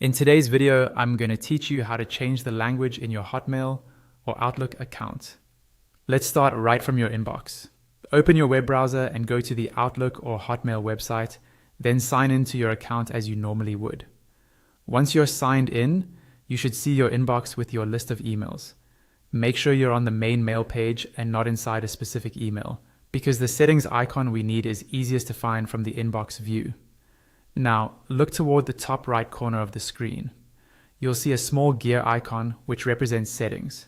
In today's video, I'm going to teach you how to change the language in your Hotmail or Outlook account. Let's start right from your inbox. Open your web browser and go to the Outlook or Hotmail website, then sign into your account as you normally would. Once you're signed in, you should see your inbox with your list of emails. Make sure you're on the main mail page and not inside a specific email, because the settings icon we need is easiest to find from the inbox view. Now, look toward the top right corner of the screen. You'll see a small gear icon which represents settings.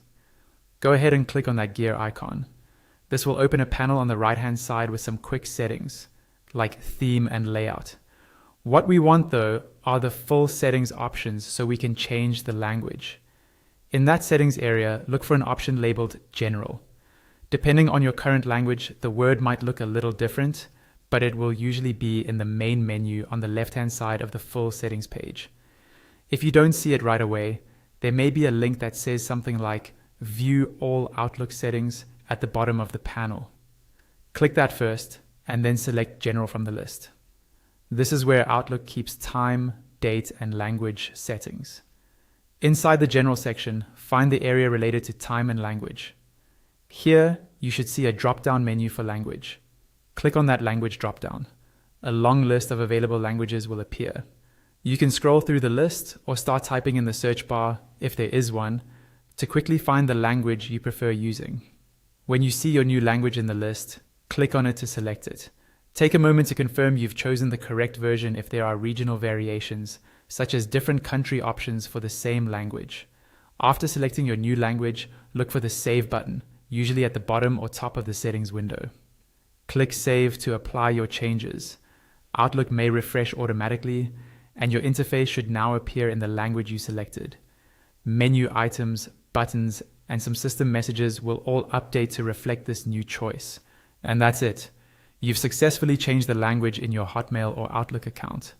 Go ahead and click on that gear icon. This will open a panel on the right-hand side with some quick settings, like theme and layout. What we want though are the full settings options so we can change the language. In that settings area, look for an option labeled General. Depending on your current language, the word might look a little different, but it will usually be in the main menu on the left-hand side of the full settings page. If you don't see it right away, there may be a link that says something like View All Outlook Settings at the bottom of the panel. Click that first, and then select General from the list. This is where Outlook keeps time, date, and language settings. Inside the General section, find the area related to time and language. Here, you should see a drop-down menu for language. Click on that language dropdown. A long list of available languages will appear. You can scroll through the list or start typing in the search bar, if there is one, to quickly find the language you prefer using. When you see your new language in the list, click on it to select it. Take a moment to confirm you've chosen the correct version if there are regional variations, such as different country options for the same language. After selecting your new language, look for the Save button, usually at the bottom or top of the settings window. Click Save to apply your changes. Outlook may refresh automatically, and your interface should now appear in the language you selected. Menu items, buttons, and some system messages will all update to reflect this new choice. And that's it. You've successfully changed the language in your Hotmail or Outlook account.